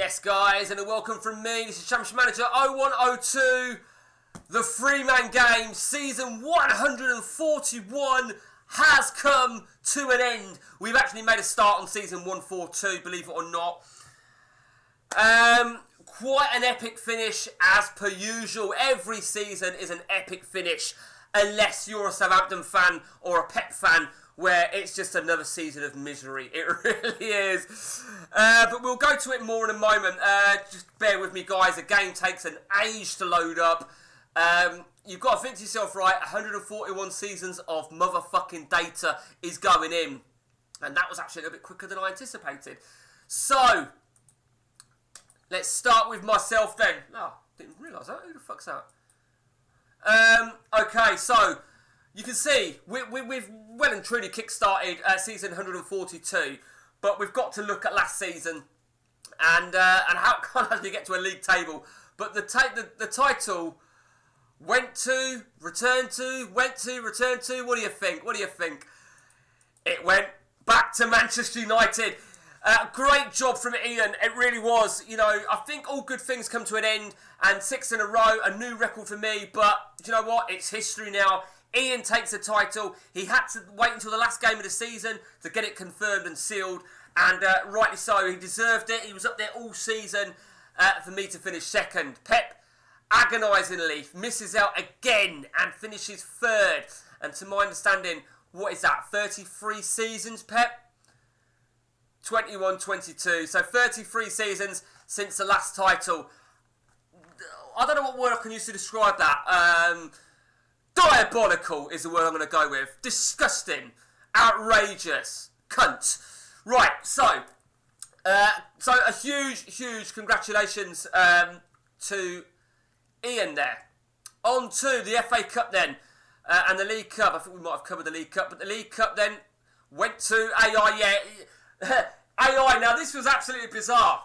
Yes, guys, and a welcome from me. This is Championship Manager 0102. The three-man game, season 141, has come to an end. We've actually made a start on season 142, believe it or not. Quite an epic finish, as per usual. Every season is an epic finish, unless you're a Southampton fan or a Pep fan, where it's just another season of misery. It really is. But we'll go to it more in a moment. Just bear with me, guys. The game takes an age to load up. You've got to think to yourself, right, 141 seasons of motherfucking data is going in. And that was actually a bit quicker than I anticipated. So, let's start with myself then. No, didn't realise that. Who the fuck's that? Okay, so you can see we've well and truly kick-started season 142, but we've got to look at last season and how it can't actually get to a league table. But the title went to, returned to, went to, returned to. What do you think? What do you think? It went back to Manchester United. Great job from Ian. It really was. You know, I think all good things come to an end, and 6 in a row, a new record for me. But you know what? It's history now. Ian takes the title. He had to wait until the last game of the season to get it confirmed and sealed, and rightly so. He deserved it. He was up there all season for me to finish second. Pep, agonisingly, misses out again and finishes third. And to my understanding, what is that? 33 seasons, Pep? 21-22. So 33 seasons since the last title. I don't know what word I can use to describe that. Diabolical is the word I'm going to go with. Disgusting. Outrageous. Cunt. Right, so a huge congratulations to Ian there. On to the FA Cup then. And the League Cup. I think we might have covered the League Cup. But the League Cup then went to AI, yeah. AI, now this was absolutely bizarre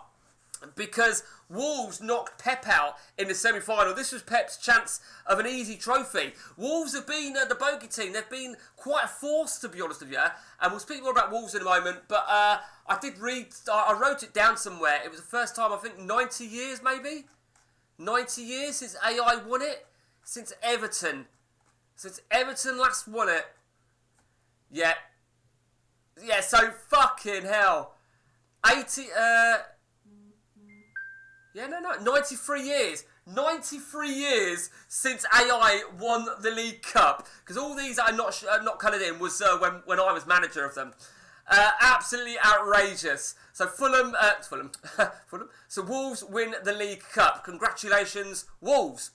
because Wolves knocked Pep out in the semi-final. This was Pep's chance of an easy trophy. Wolves have been the bogey team. They've been quite a force, to be honest with you. And we'll speak more about Wolves in a moment. But I did read, I wrote it down somewhere. It was the first time, I think, 90 years maybe? 90 years since AI won it? Since Everton. Since Everton last won it. Yeah. Yeah, so fucking hell. 93 years. 93 years since AI won the League Cup. Because all these that are not coloured in was when I was manager of them. Absolutely outrageous. So Fulham. So Wolves win the League Cup. Congratulations, Wolves.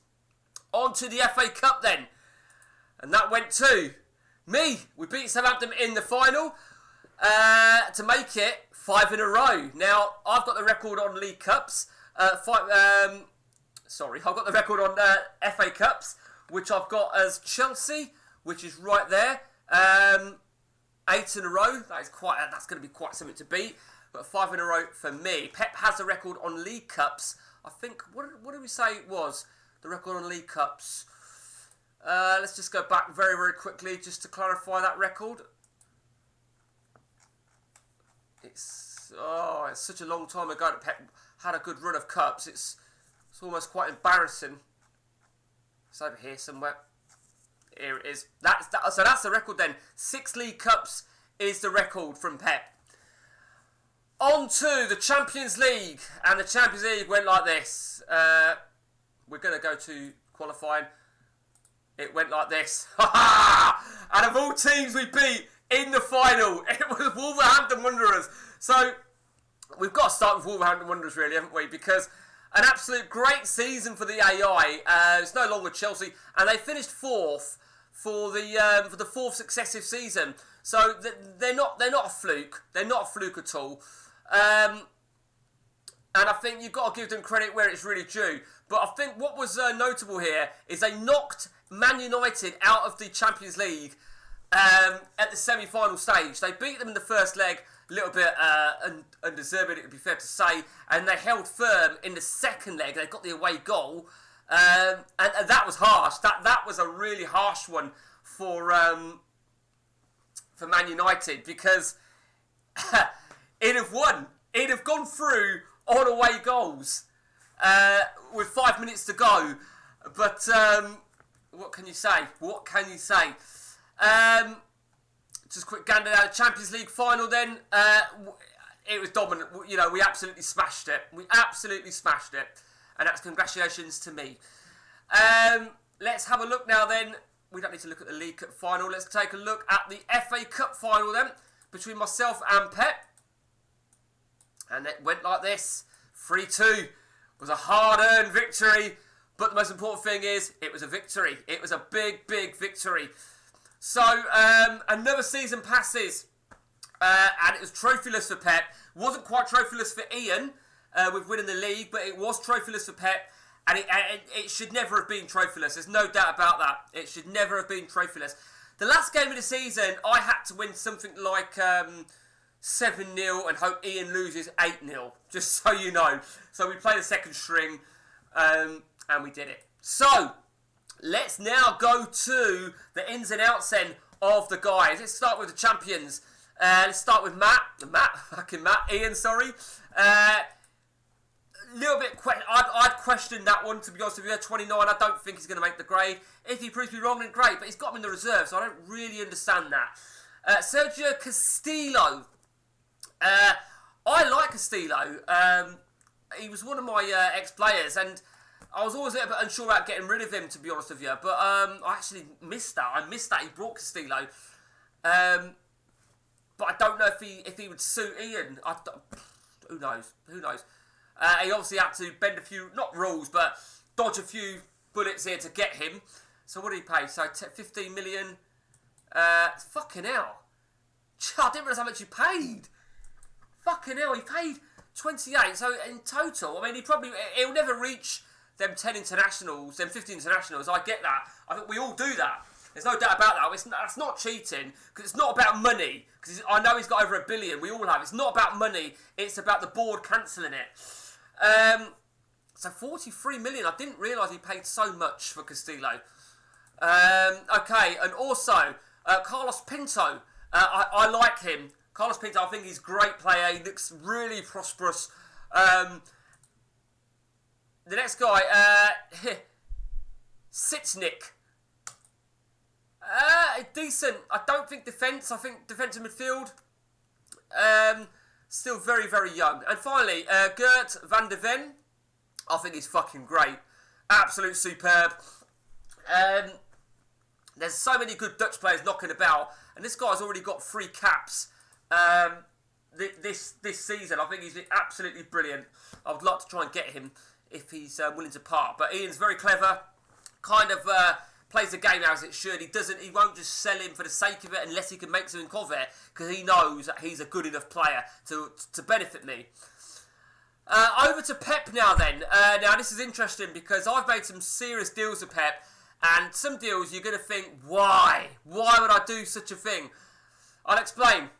On to the FA Cup then. And that went to me. We beat Southampton in the final. To make it 5 in a row. Now, I've got the record on League Cups. I've got the record on FA Cups, which I've got as Chelsea, which is right there. 8 in a row. That's going to be quite something to beat. But 5 in a row for me. Pep has the record on League Cups. I think, what did we say it was? The record on League Cups. Let's just go back very, very quickly just to clarify that record. It's such a long time ago that Pep had a good run of cups. It's almost quite embarrassing. It's over here somewhere. Here it is. So that's the record then. 6 League Cups is the record from Pep. On to the Champions League. And the Champions League went like this. We're going to go to qualifying. It went like this. And of all teams we beat in the final, it was Wolverhampton Wanderers. So, we've got to start with Wolverhampton Wanderers, really, haven't we? Because an absolute great season for the AI. It's no longer Chelsea, and they finished 4th for the 4th successive season. So they're not a fluke. They're not a fluke at all. And I think you've got to give them credit where it's really due. But I think what was notable here is they knocked Man United out of the Champions League at the semi-final stage. They beat them in the first leg, a little bit undeserved, it would be fair to say, and they held firm in the second leg. They got the away goal, and that was harsh. That was a really harsh one for Man United, because it'd have won. It'd have gone through on away goals with 5 minutes to go. But what can you say? What can you say? Just quick gander down the Champions League final then. It was dominant. You know, we absolutely smashed it. We absolutely smashed it. And that's congratulations to me. Let's have a look now then. We don't need to look at the League Cup final. Let's take a look at the FA Cup final then, between myself and Pep. And it went like this. 3-2. It was a hard-earned victory. But the most important thing is, it was a victory. It was a big, big victory. So, another season passes. And it was trophyless for Pep. Wasn't quite trophyless for Ian with winning the league, but it was trophyless for Pep. And it should never have been trophyless. There's no doubt about that. It should never have been trophyless. The last game of the season, I had to win something like 7-0 and hope Ian loses 8-0. Just so you know. So we played a second string and we did it. So, let's now go to the ins and outs then of the guys. Let's start with the champions. Let's start with Ian, sorry. Little bit, I'd question that one, to be honest with you. 29, I don't think he's going to make the grade. If he proves me wrong, then great, but he's got him in the reserve, so I don't really understand that. Sergio Castillo. I like Castillo. He was one of my ex-players, and I was always a little bit unsure about getting rid of him, to be honest with you, but I actually missed that. I missed that he brought Castillo. But I don't know if he would suit Ian. Who knows? Who knows? He obviously had to bend a few, not rules, but dodge a few bullets here to get him. So what did he pay? So 15 million. Fucking hell. I didn't realise how much he paid. Fucking hell, he paid 28. So in total, I mean, he'll never reach them 10 internationals, them 15 internationals. I get that. I think we all do that. There's no doubt about that. That's not cheating, because it's not about money. Because I know he's got over $1 billion. We all have. It's not about money. It's about the board cancelling it. So 43 million. I didn't realise he paid so much for Castillo. Okay, and also Carlos Pinto. I like him. Carlos Pinto, I think he's a great player. He looks really prosperous. The next guy, Sitnik. Decent. I don't think defence. I think defensive midfield. Still very, very young. And finally, Gert van der Ven. I think he's fucking great. Absolute superb. There's so many good Dutch players knocking about. And this guy's already got 3 caps this season. I think he's absolutely brilliant. I would like to try and get him if he's willing to part. But Ian's very clever. Kind of plays the game as it should. He won't just sell him for the sake of it unless he can make something of it, because he knows that he's a good enough player to benefit me. Over to Pep now then. Now this is interesting because I've made some serious deals with Pep, and some deals you're going to think, why? Why would I do such a thing? I'll explain.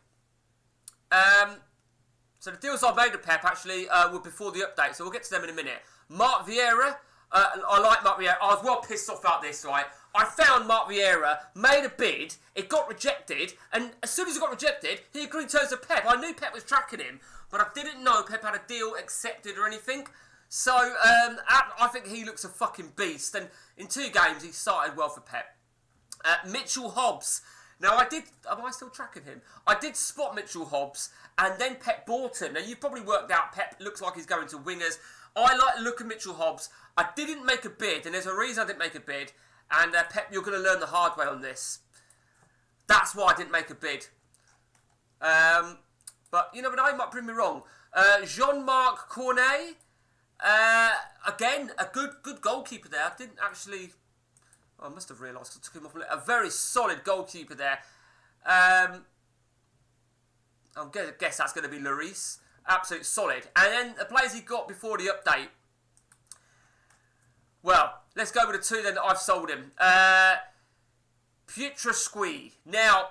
So the deals I made with Pep actually were before the update, so we'll get to them in a minute. Mark Vieira. I like Mark Vieira. I was well pissed off about this, right? I found Mark Vieira, made a bid, it got rejected, and as soon as it got rejected, he agreed terms with Pep. I knew Pep was tracking him, but I didn't know Pep had a deal accepted or anything. So, I think he looks a fucking beast, and in 2 games, he started well for Pep. Mitchell Hobbs. Now, am I still tracking him? I did spot Mitchell Hobbs, and then Pep bought him. Now, you've probably worked out Pep looks like he's going to wingers. I like the look of Mitchell Hobbs. I didn't make a bid, and there's a reason I didn't make a bid. And Pep, you're going to learn the hard way on this. That's why I didn't make a bid. But you never know, he might prove me wrong. Jean-Marc Cornet. Again, a good goalkeeper there. I didn't actually... I must have realised I took him off. A very solid goalkeeper there. I guess that's going to be Lloris. Absolute solid. And then the players he got before the update. Well, let's go with the 2 then that I've sold him. Pietrasqui. Now,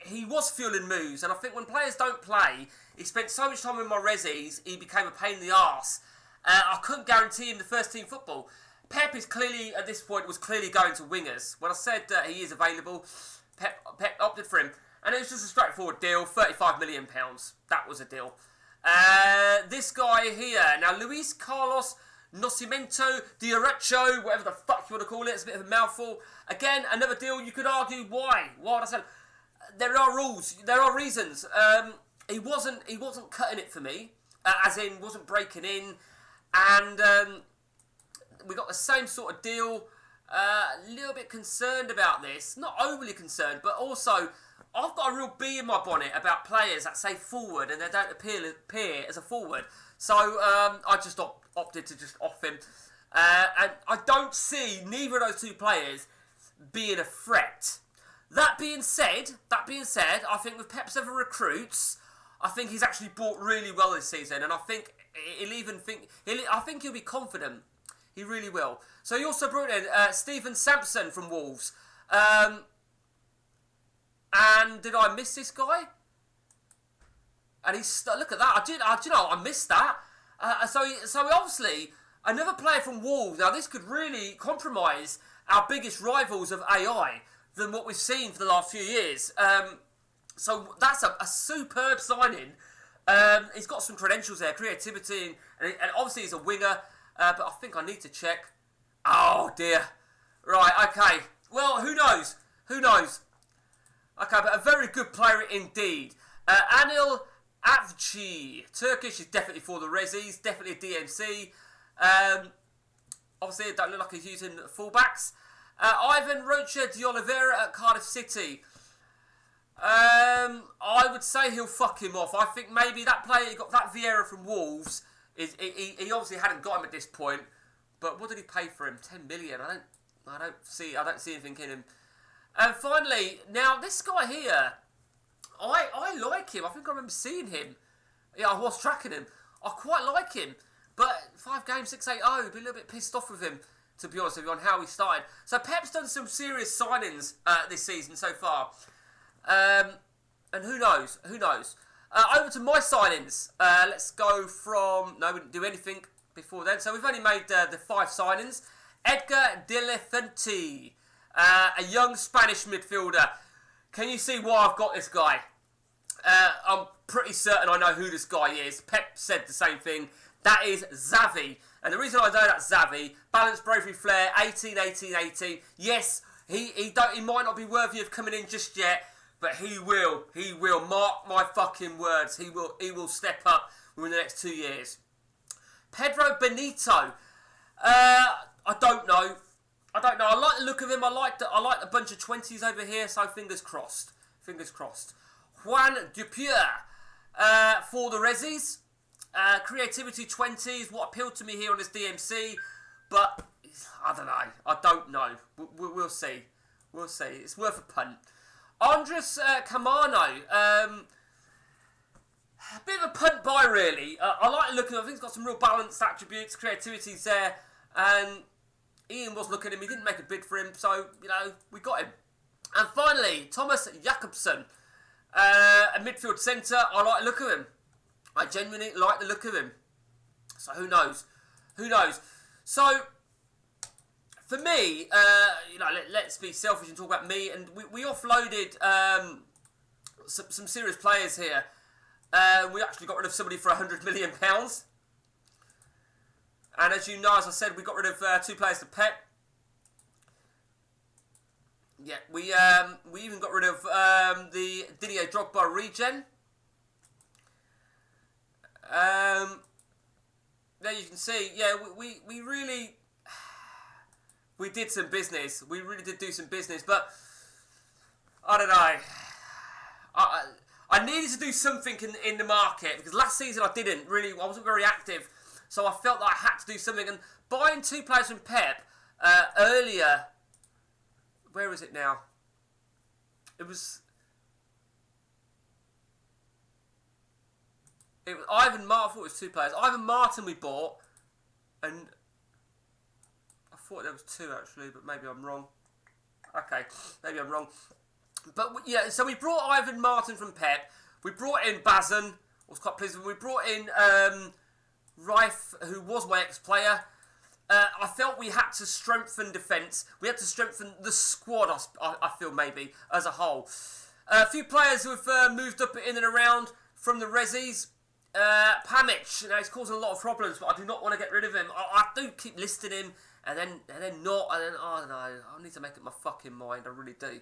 he was fueling moves, and I think when players don't play, he spent so much time in my resis, he became a pain in the arse. I couldn't guarantee him the first team football. Pep is clearly, at this point, was clearly going to wingers. When I said he is available, Pep opted for him. And it was just a straightforward deal, £35 million. That was a deal. This guy here. Now, Luis Carlos Nascimento Direcho, whatever the fuck you want to call it. It's a bit of a mouthful. Again, another deal. You could argue why. Why? I said there are rules. There are reasons. He wasn't cutting it for me, as in wasn't breaking in, and we got the same sort of deal. A little bit concerned about this. Not overly concerned, but also I've got a real bee in my bonnet about players that say forward and they don't appear as a forward. So I just opted to just off him. And I don't see neither of those two players being a threat. That being said, I think with Pep's other recruits, I think he's actually bought really well this season, and I think he'll be confident. He really will. So he also brought in Stephen Sampson from Wolves. And did I miss this guy? And look at that. I missed that. So obviously another player from Wolves. Now this could really compromise our biggest rivals of AI than what we've seen for the last few years. So that's a superb signing. He's got some credentials there, creativity, and obviously he's a winger. But I think I need to check. Oh dear. Right. Okay. Well, who knows? Okay, but a very good player indeed. Anil Avci, Turkish, is definitely for the Rezzies, definitely a DMC. Obviously, it don't look like he's using fullbacks. Ivan Rocha de Oliveira at Cardiff City. I would say he'll fuck him off. I think maybe that player, he got that Vieira from Wolves, he obviously hadn't got him at this point. But what did he pay for him? 10 million. I don't see anything in him. And finally, now this guy here, I like him. I think I remember seeing him. Yeah, I was tracking him. I quite like him. But 5 games, 6-8-0, be a little bit pissed off with him, to be honest with you, on how he started. So Pep's done some serious signings this season so far. And who knows? Over to my signings. Let's go from... No, we didn't do anything before then. So we've only made the 5 signings. Edgar De La Fuente, a young Spanish midfielder. Can you see why I've got this guy? I'm pretty certain I know who this guy is. Pep said the same thing. That is Xavi. And the reason I know that's Xavi, balance, bravery, flair, 18. Yes, he might not be worthy of coming in just yet, but he will. He will. Mark my fucking words. He will step up within the next 2 years. Pedro Benito. I don't know. I like the look of him. I like the bunch of 20s over here. So fingers crossed. Juan Dupieux for the Rezzies. Creativity 20s. What appealed to me here on this DMC, but I don't know. We'll see. It's worth a punt. Andres Camano. A bit of a punt buy, really. I like the look of him. I think he's got some real balanced attributes. Creativity's there, and Ian was looking at him. He didn't make a bid for him, so we got him. And finally, Thomas Jakobsen, a midfield centre. I like the look of him. I genuinely like the look of him. So who knows? So for me, let's be selfish and talk about me. And we offloaded some serious players here. We actually got rid of somebody for £100 million. And as you know, as I said, we got rid of 2 players to Pep. Yeah, we even got rid of the Didier Drogba regen. There you can see, yeah, we really did some business. We really did do some business, but I don't know. I needed to do something in the market because last season I wasn't very active. So I felt that I had to do something. And buying 2 players from Pep earlier... Where is it now? It was Ivan Martin. I thought it was 2 players. Ivan Martin we bought. And I thought there was 2 actually, but maybe I'm wrong. Okay, maybe I'm wrong. But yeah, so we brought Ivan Martin from Pep. We brought in Bazin. I was quite pleased with him. We brought in... Rife, who was my ex-player. I felt we had to strengthen defence. We had to strengthen the squad, I feel, maybe, as a whole. A few players who have moved up in and around from the Rezzies. Pamic, he's causing a lot of problems, but I do not want to get rid of him. I do keep listing him, and then not, and then, I don't know, I need to make up my fucking mind, I really do.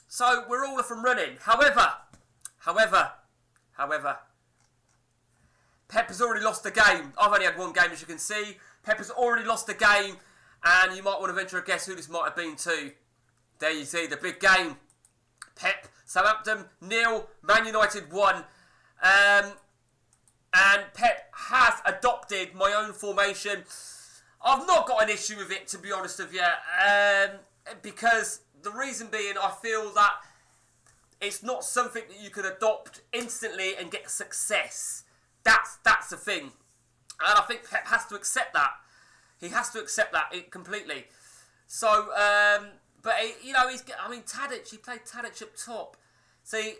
So, we're all from running. However, Pep has already lost the game. I've only had one game, as you can see. Pep has already lost the game, and you might want to venture a guess who this might have been to. There you see, the big game. Pep, Southampton, 0, Man United 1. And Pep has adopted my own formation. I've not got an issue with it, to be honest with you, because the reason being, I feel that it's not something that you can adopt instantly and get success. That's the thing, and I think Pep has to accept that. He has to accept that completely. So, but Tadic. He played Tadic up top. See,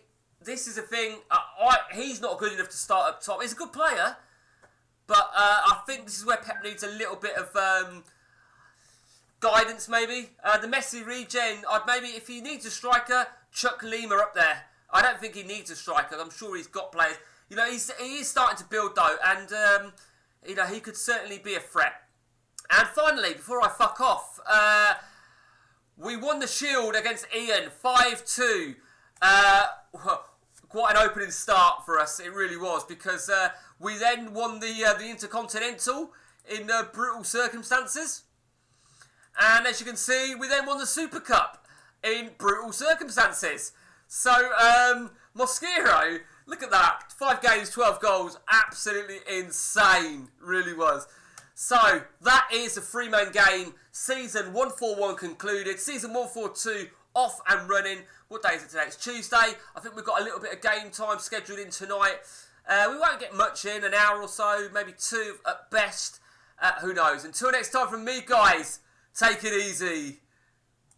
this is a thing. He's not good enough to start up top. He's a good player, but I think this is where Pep needs a little bit of guidance, maybe. The Messi regen, if he needs a striker, chuck Lima up there. I don't think he needs a striker. I'm sure he's got players. He is starting to build though, and he could certainly be a threat. And finally, before I fuck off, we won the Shield against Ian 5-2. Quite an opening start for us, it really was, because we then won the Intercontinental in brutal circumstances. And as you can see, we then won the Super Cup in brutal circumstances. So, Mosquero, look at that. 5 games, 12 goals. Absolutely insane. Really was. So, that is a 3-man game. Season 141 concluded. Season 142 off and running. What day is it today? It's Tuesday. I think we've got a little bit of game time scheduled in tonight. We won't get much in, an hour or so, maybe 2 at best. Who knows? Until next time from me, guys, take it easy.